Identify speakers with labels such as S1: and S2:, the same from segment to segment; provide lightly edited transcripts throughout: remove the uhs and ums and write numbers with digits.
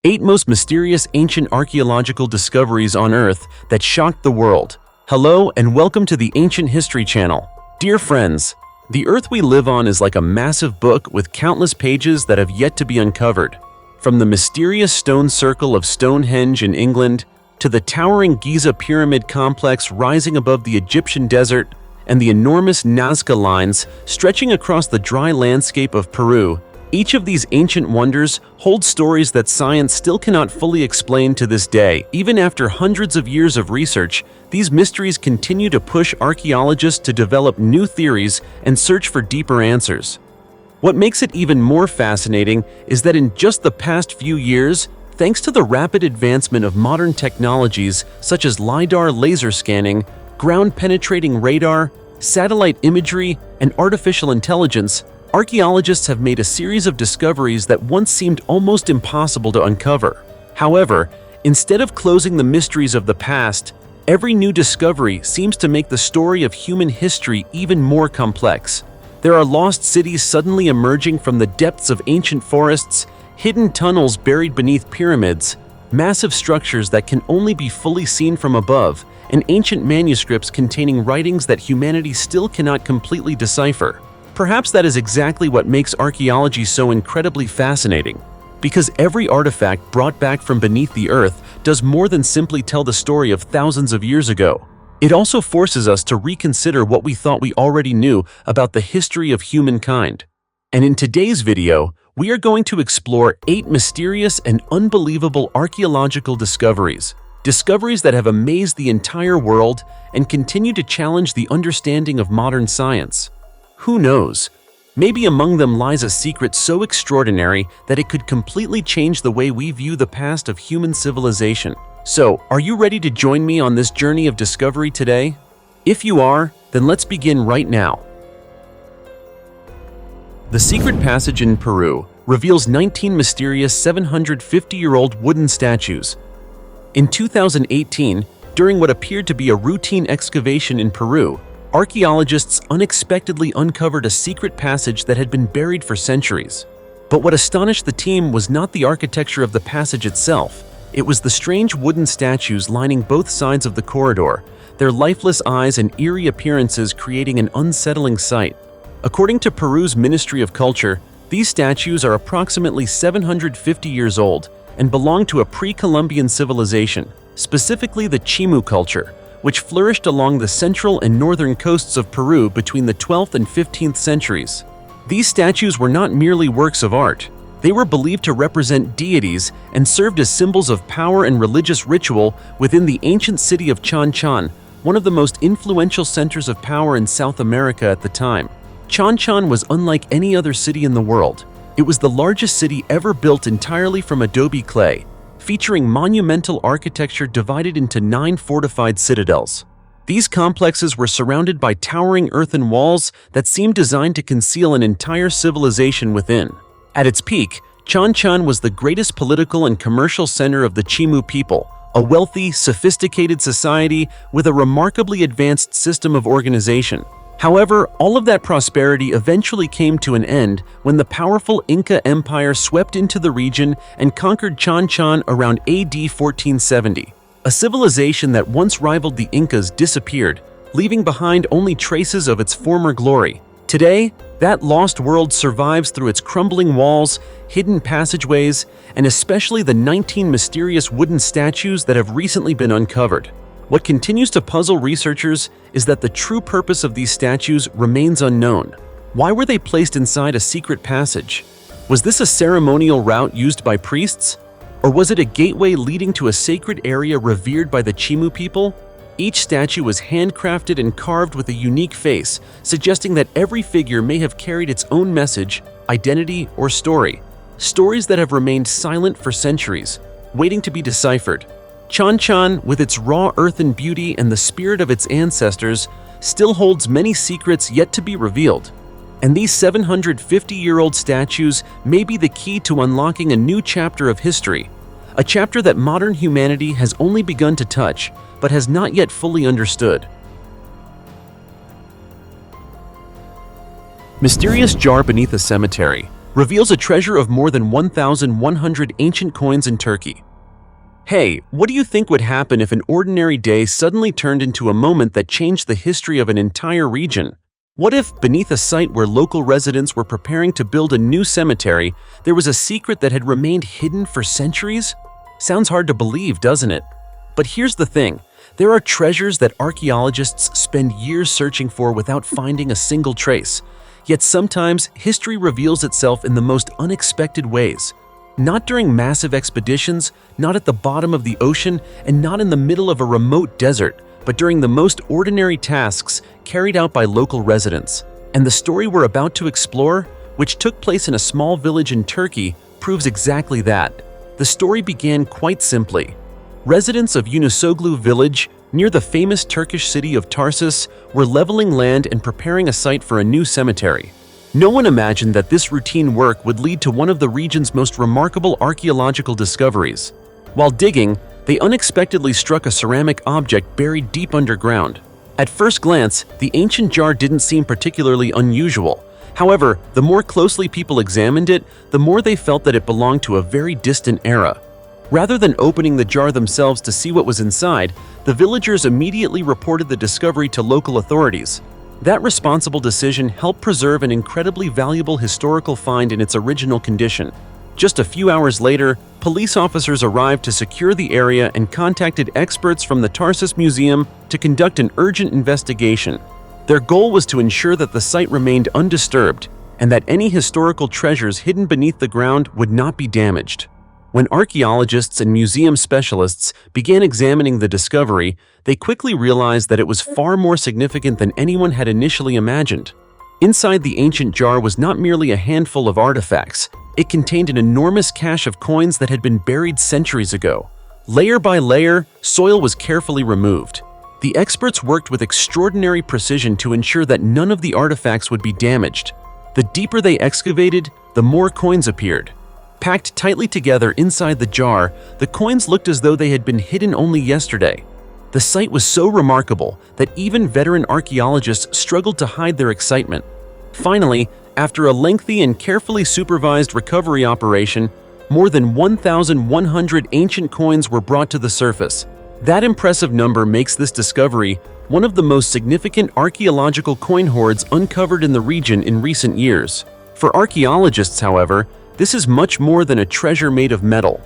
S1: 8 most mysterious ancient archaeological discoveries on Earth that shocked the world. Hello and welcome to the Ancient History Channel. Dear friends, the Earth we live on is like a massive book with countless pages that have yet to be uncovered. From the mysterious stone circle of Stonehenge in England, to the towering Giza pyramid complex rising above the Egyptian desert, and the enormous Nazca lines stretching across the dry landscape of Peru, each of these ancient wonders holds stories that science still cannot fully explain to this day. Even after hundreds of years of research, these mysteries continue to push archaeologists to develop new theories and search for deeper answers. What makes it even more fascinating is that in just the past few years, thanks to the rapid advancement of modern technologies such as LiDAR laser scanning, ground-penetrating radar, satellite imagery, and artificial intelligence, archaeologists have made a series of discoveries that once seemed almost impossible to uncover. However, instead of closing the mysteries of the past, every new discovery seems to make the story of human history even more complex. There are lost cities suddenly emerging from the depths of ancient forests, hidden tunnels buried beneath pyramids, massive structures that can only be fully seen from above, and ancient manuscripts containing writings that humanity still cannot completely decipher. Perhaps that is exactly what makes archaeology so incredibly fascinating, because every artifact brought back from beneath the earth does more than simply tell the story of thousands of years ago. It also forces us to reconsider what we thought we already knew about the history of humankind. And in today's video, we are going to explore 8 mysterious and unbelievable archaeological discoveries that have amazed the entire world and continue to challenge the understanding of modern science. Who knows? Maybe among them lies a secret so extraordinary that it could completely change the way we view the past of human civilization. So, are you ready to join me on this journey of discovery today? If you are, then let's begin right now. The secret passage in Peru reveals 19 mysterious 750-year-old wooden statues. In 2018, during what appeared to be a routine excavation in Peru, archaeologists unexpectedly uncovered a secret passage that had been buried for centuries. But what astonished the team was not the architecture of the passage itself. It was the strange wooden statues lining both sides of the corridor, their lifeless eyes and eerie appearances creating an unsettling sight. According to Peru's Ministry of Culture, these statues are approximately 750 years old and belong to a pre-Columbian civilization, specifically the Chimu culture, which flourished along the central and northern coasts of Peru between the 12th and 15th centuries. These statues were not merely works of art. They were believed to represent deities and served as symbols of power and religious ritual within the ancient city of Chan, one of the most influential centers of power in South America at the time. Chan was unlike any other city in the world. It was the largest city ever built entirely from adobe clay, featuring monumental architecture divided into 9 fortified citadels. These complexes were surrounded by towering earthen walls that seemed designed to conceal an entire civilization within. At its peak, Chan was the greatest political and commercial center of the Chimu people, a wealthy, sophisticated society with a remarkably advanced system of organization. However, all of that prosperity eventually came to an end when the powerful Inca Empire swept into the region and conquered Chan around AD 1470. A civilization that once rivaled the Incas disappeared, leaving behind only traces of its former glory. Today, that lost world survives through its crumbling walls, hidden passageways, and especially the 19 mysterious wooden statues that have recently been uncovered. What continues to puzzle researchers is that the true purpose of these statues remains unknown. Why were they placed inside a secret passage? Was this a ceremonial route used by priests? Or was it a gateway leading to a sacred area revered by the Chimu people? Each statue was handcrafted and carved with a unique face, suggesting that every figure may have carried its own message, identity, or story. Stories that have remained silent for centuries, waiting to be deciphered. Chan, with its raw earthen beauty and the spirit of its ancestors, still holds many secrets yet to be revealed. And these 750-year-old statues may be the key to unlocking a new chapter of history, a chapter that modern humanity has only begun to touch, but has not yet fully understood. Mysterious jar beneath a cemetery. reveals a treasure of more than 1,100 ancient coins in Turkey. Hey, what do you think would happen if an ordinary day suddenly turned into a moment that changed the history of an entire region? What if, beneath a site where local residents were preparing to build a new cemetery, there was a secret that had remained hidden for centuries? Sounds hard to believe, doesn't it? But here's the thing. There are treasures that archaeologists spend years searching for without finding a single trace. Yet sometimes, history reveals itself in the most unexpected ways. Not during massive expeditions, not at the bottom of the ocean, and not in the middle of a remote desert, but during the most ordinary tasks carried out by local residents. And the story we're about to explore, which took place in a small village in Turkey, proves exactly that. The story began quite simply. Residents of Unsolved village, near the famous Turkish city of Tarsus, were leveling land and preparing a site for a new cemetery. No one imagined that this routine work would lead to one of the region's most remarkable archaeological discoveries. While digging, they unexpectedly struck a ceramic object buried deep underground. At first glance, the ancient jar didn't seem particularly unusual. However, the more closely people examined it, the more they felt that it belonged to a very distant era. Rather than opening the jar themselves to see what was inside, the villagers immediately reported the discovery to local authorities. That responsible decision helped preserve an incredibly valuable historical find in its original condition. Just a few hours later, police officers arrived to secure the area and contacted experts from the Tarsus Museum to conduct an urgent investigation. Their goal was to ensure that the site remained undisturbed and that any historical treasures hidden beneath the ground would not be damaged. When archaeologists and museum specialists began examining the discovery, they quickly realized that it was far more significant than anyone had initially imagined. Inside the ancient jar was not merely a handful of artifacts. It contained an enormous cache of coins that had been buried centuries ago. Layer by layer, soil was carefully removed. The experts worked with extraordinary precision to ensure that none of the artifacts would be damaged. The deeper they excavated, the more coins appeared. Packed tightly together inside the jar, the coins looked as though they had been hidden only yesterday. The sight was so remarkable that even veteran archaeologists struggled to hide their excitement. Finally, after a lengthy and carefully supervised recovery operation, more than 1,100 ancient coins were brought to the surface. That impressive number makes this discovery one of the most significant archaeological coin hoards uncovered in the region in recent years. For archaeologists, however, this is much more than a treasure made of metal.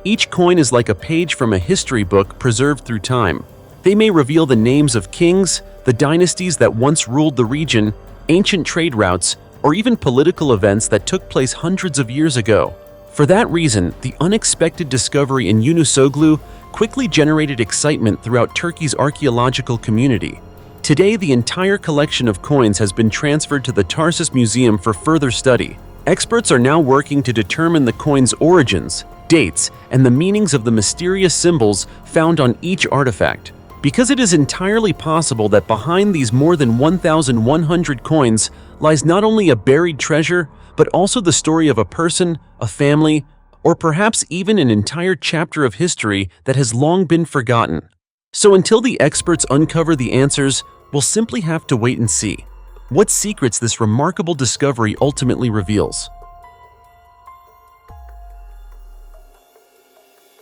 S1: Each coin is like a page from a history book preserved through time. They may reveal the names of kings, the dynasties that once ruled the region, ancient trade routes, or even political events that took place hundreds of years ago. For that reason, the unexpected discovery in Unsolved quickly generated excitement throughout Turkey's archaeological community. Today, the entire collection of coins has been transferred to the Tarsus Museum for further study. Experts are now working to determine the coin's origins, dates, and the meanings of the mysterious symbols found on each artifact. Because it is entirely possible that behind these more than 1,100 coins lies not only a buried treasure, but also the story of a person, a family, or perhaps even an entire chapter of history that has long been forgotten. So until the experts uncover the answers, we'll simply have to wait and see what secrets this remarkable discovery ultimately reveals.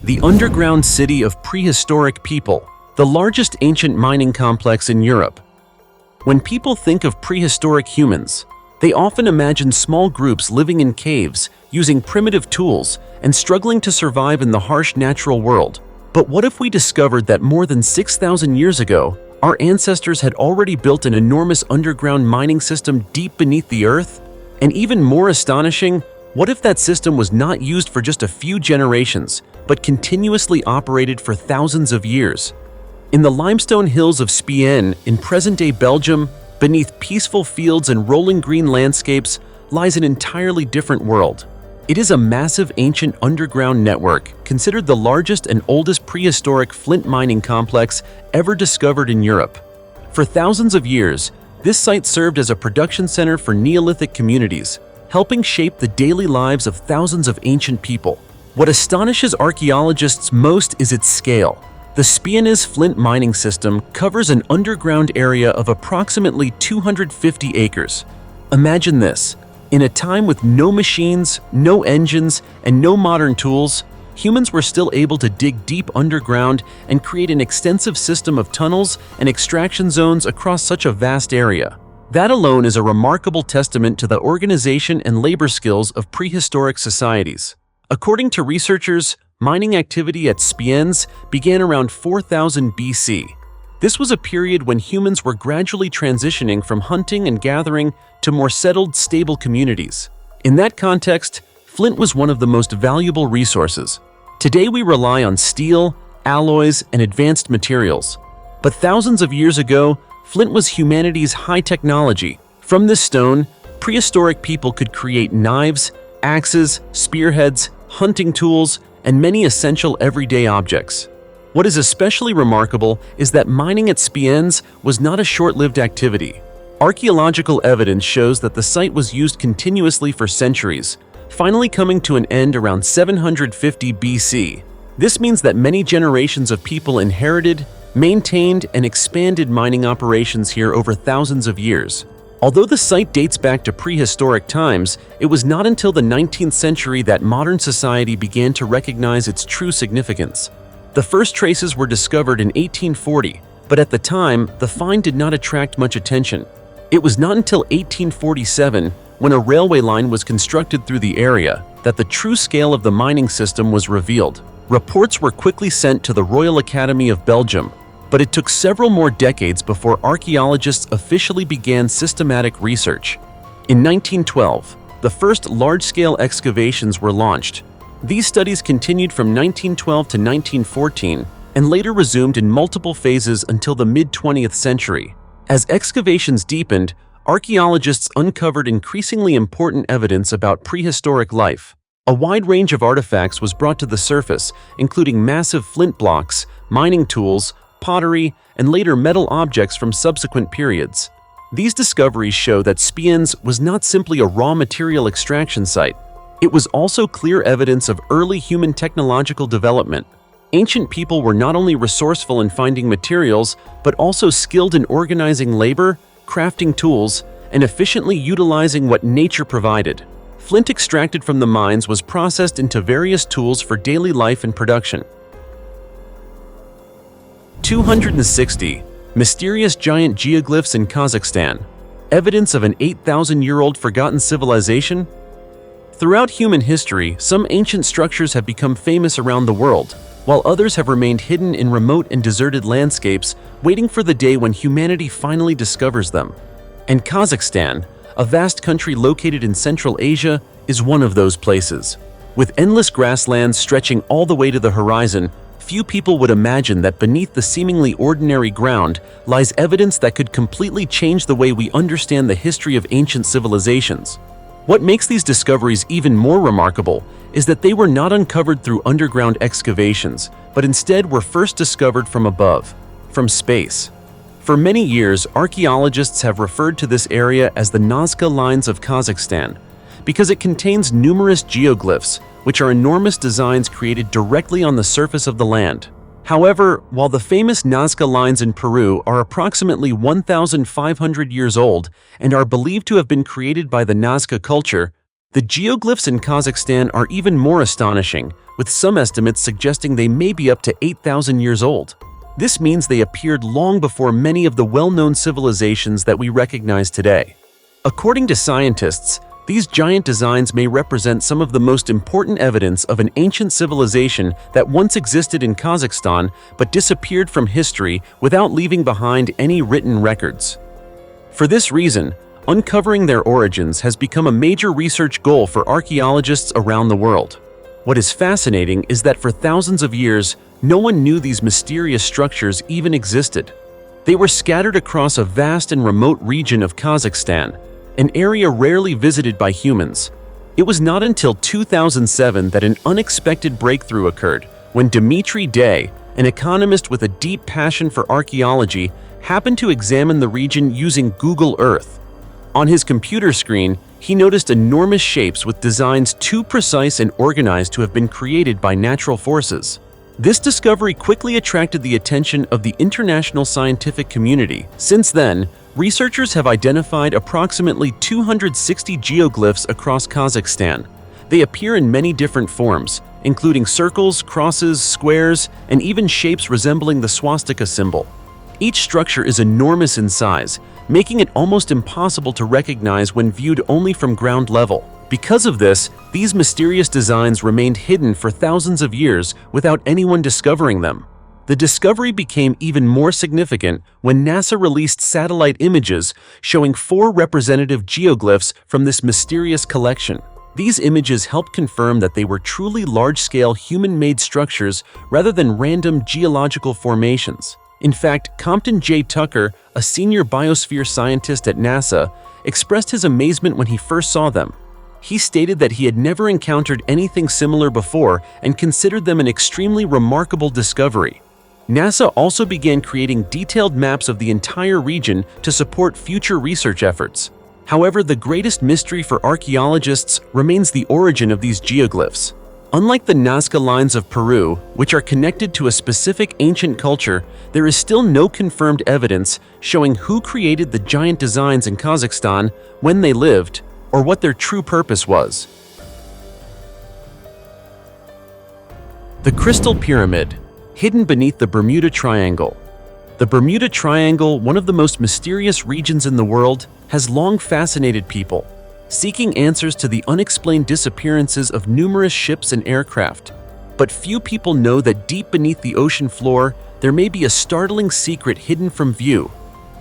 S1: The underground city of prehistoric people, the largest ancient mining complex in Europe. When people think of prehistoric humans, they often imagine small groups living in caves, using primitive tools, and struggling to survive in the harsh natural world. But what if we discovered that more than 6,000 years ago, our ancestors had already built an enormous underground mining system deep beneath the earth? And even more astonishing, what if that system was not used for just a few generations, but continuously operated for thousands of years? In the limestone hills of Spienne, in present-day Belgium, beneath peaceful fields and rolling green landscapes, lies an entirely different world. It is a massive ancient underground network, considered the largest and oldest prehistoric flint mining complex ever discovered in Europe. For thousands of years, this site served as a production center for Neolithic communities, helping shape the daily lives of thousands of ancient people. What astonishes archaeologists most is its scale. The Spiennes flint mining system covers an underground area of approximately 250 acres. Imagine this: In a time with no machines, no engines, and no modern tools, humans were still able to dig deep underground and create an extensive system of tunnels and extraction zones across such a vast area. That alone is a remarkable testament to the organization and labor skills of prehistoric societies. According to researchers, mining activity at Spiennes began around 4000 BC. This was a period when humans were gradually transitioning from hunting and gathering to more settled, stable communities. In that context, flint was one of the most valuable resources. Today we rely on steel, alloys, and advanced materials. But thousands of years ago, flint was humanity's high technology. From this stone, prehistoric people could create knives, axes, spearheads, hunting tools, and many essential everyday objects. What is especially remarkable is that mining at Spiennes was not a short-lived activity. Archaeological evidence shows that the site was used continuously for centuries, finally coming to an end around 750 BC. This means that many generations of people inherited, maintained, and expanded mining operations here over thousands of years. Although the site dates back to prehistoric times, it was not until the 19th century that modern society began to recognize its true significance. The first traces were discovered in 1840, but at the time, the find did not attract much attention. It was not until 1847, when a railway line was constructed through the area, that the true scale of the mining system was revealed. Reports were quickly sent to the Royal Academy of Belgium, but it took several more decades before archaeologists officially began systematic research. In 1912, the first large-scale excavations were launched. These studies continued from 1912 to 1914 and later resumed in multiple phases until the mid-20th century. As excavations deepened, archaeologists uncovered increasingly important evidence about prehistoric life. A wide range of artifacts was brought to the surface, including massive flint blocks, mining tools, pottery, and later metal objects from subsequent periods. These discoveries show that Spiennes was not simply a raw material extraction site. It was also clear evidence of early human technological development. Ancient people were not only resourceful in finding materials, but also skilled in organizing labor, crafting tools, and efficiently utilizing what nature provided. Flint extracted from the mines was processed into various tools for daily life and production. 260 mysterious giant geoglyphs in Kazakhstan. Evidence of an 8,000-year-old forgotten civilization? Throughout human history, some ancient structures have become famous around the world, while others have remained hidden in remote and deserted landscapes, waiting for the day when humanity finally discovers them. And Kazakhstan, a vast country located in Central Asia, is one of those places. With endless grasslands stretching all the way to the horizon, few people would imagine that beneath the seemingly ordinary ground lies evidence that could completely change the way we understand the history of ancient civilizations. What makes these discoveries even more remarkable is that they were not uncovered through underground excavations, but instead were first discovered from above, from space. For many years, archaeologists have referred to this area as the Nazca Lines of Kazakhstan, because it contains numerous geoglyphs, which are enormous designs created directly on the surface of the land. However, while the famous Nazca Lines in Peru are approximately 1,500 years old and are believed to have been created by the Nazca culture, the geoglyphs in Kazakhstan are even more astonishing, with some estimates suggesting they may be up to 8,000 years old. This means they appeared long before many of the well-known civilizations that we recognize today. According to scientists, these giant designs may represent some of the most important evidence of an ancient civilization that once existed in Kazakhstan but disappeared from history without leaving behind any written records. For this reason, uncovering their origins has become a major research goal for archaeologists around the world. What is fascinating is that for thousands of years, no one knew these mysterious structures even existed. They were scattered across a vast and remote region of Kazakhstan, an area rarely visited by humans. It was not until 2007 that an unexpected breakthrough occurred, when Dmitry Day, an economist with a deep passion for archaeology, happened to examine the region using Google Earth. On his computer screen, he noticed enormous shapes with designs too precise and organized to have been created by natural forces. This discovery quickly attracted the attention of the international scientific community. Since then, researchers have identified approximately 260 geoglyphs across Kazakhstan. They appear in many different forms, including circles, crosses, squares, and even shapes resembling the swastika symbol. Each structure is enormous in size, making it almost impossible to recognize when viewed only from ground level. Because of this, these mysterious designs remained hidden for thousands of years without anyone discovering them. The discovery became even more significant when NASA released satellite images showing 4 representative geoglyphs from this mysterious collection. These images helped confirm that they were truly large-scale human-made structures rather than random geological formations. In fact, Compton J. Tucker, a senior biosphere scientist at NASA, expressed his amazement when he first saw them. He stated that he had never encountered anything similar before and considered them an extremely remarkable discovery. NASA also began creating detailed maps of the entire region to support future research efforts. However, the greatest mystery for archaeologists remains the origin of these geoglyphs. Unlike the Nazca lines of Peru, which are connected to a specific ancient culture, there is still no confirmed evidence showing who created the giant designs in Kazakhstan, when they lived, or what their true purpose was. The Crystal Pyramid, hidden beneath the Bermuda Triangle. The Bermuda Triangle, one of the most mysterious regions in the world, has long fascinated people, seeking answers to the unexplained disappearances of numerous ships and aircraft. But few people know that deep beneath the ocean floor, there may be a startling secret hidden from view: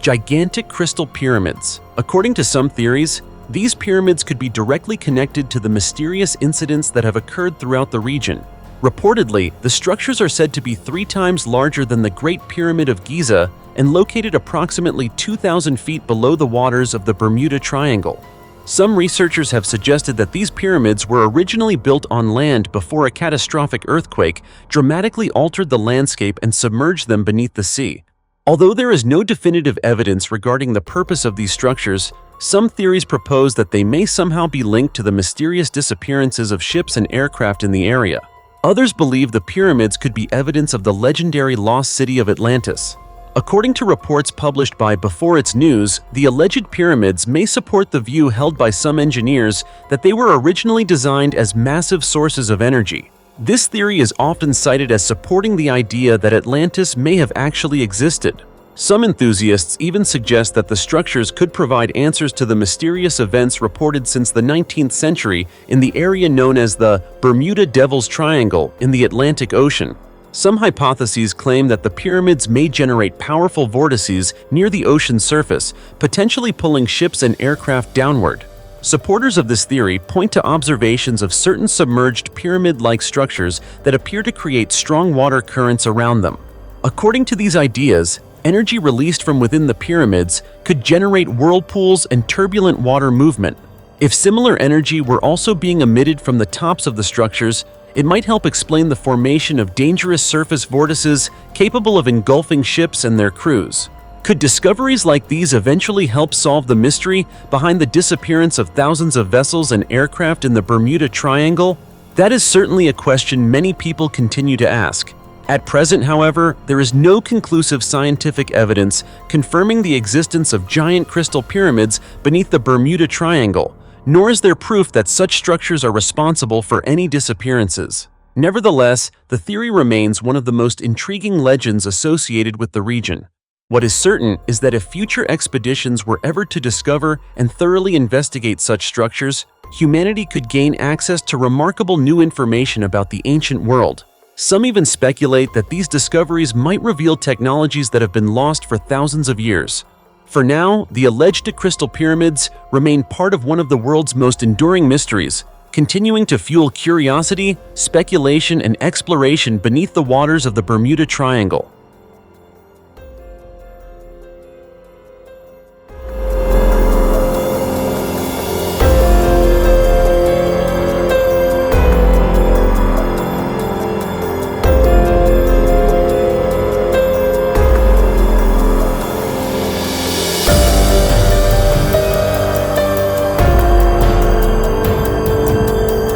S1: gigantic crystal pyramids. According to some theories, these pyramids could be directly connected to the mysterious incidents that have occurred throughout the region. Reportedly, the structures are said to be 3 times larger than the Great Pyramid of Giza and located approximately 2,000 feet below the waters of the Bermuda Triangle. Some researchers have suggested that these pyramids were originally built on land before a catastrophic earthquake dramatically altered the landscape and submerged them beneath the sea. Although there is no definitive evidence regarding the purpose of these structures, some theories propose that they may somehow be linked to the mysterious disappearances of ships and aircraft in the area. Others believe the pyramids could be evidence of the legendary lost city of Atlantis. According to reports published by Before It's News, the alleged pyramids may support the view held by some engineers that they were originally designed as massive sources of energy. This theory is often cited as supporting the idea that Atlantis may have actually existed. Some enthusiasts even suggest that the structures could provide answers to the mysterious events reported since the 19th century in the area known as the Bermuda Devil's Triangle in the Atlantic Ocean. Some hypotheses claim that the pyramids may generate powerful vortices near the ocean's surface, potentially pulling ships and aircraft downward. Supporters of this theory point to observations of certain submerged pyramid-like structures that appear to create strong water currents around them. According to these ideas, energy released from within the pyramids could generate whirlpools and turbulent water movement. If similar energy were also being emitted from the tops of the structures, it might help explain the formation of dangerous surface vortices capable of engulfing ships and their crews. Could discoveries like these eventually help solve the mystery behind the disappearance of thousands of vessels and aircraft in the Bermuda Triangle? That is certainly a question many people continue to ask. At present, however, there is no conclusive scientific evidence confirming the existence of giant crystal pyramids beneath the Bermuda Triangle, nor is there proof that such structures are responsible for any disappearances. Nevertheless, the theory remains one of the most intriguing legends associated with the region. What is certain is that if future expeditions were ever to discover and thoroughly investigate such structures, humanity could gain access to remarkable new information about the ancient world. Some even speculate that these discoveries might reveal technologies that have been lost for thousands of years. For now, the alleged crystal pyramids remain part of one of the world's most enduring mysteries, continuing to fuel curiosity, speculation, and exploration beneath the waters of the Bermuda Triangle.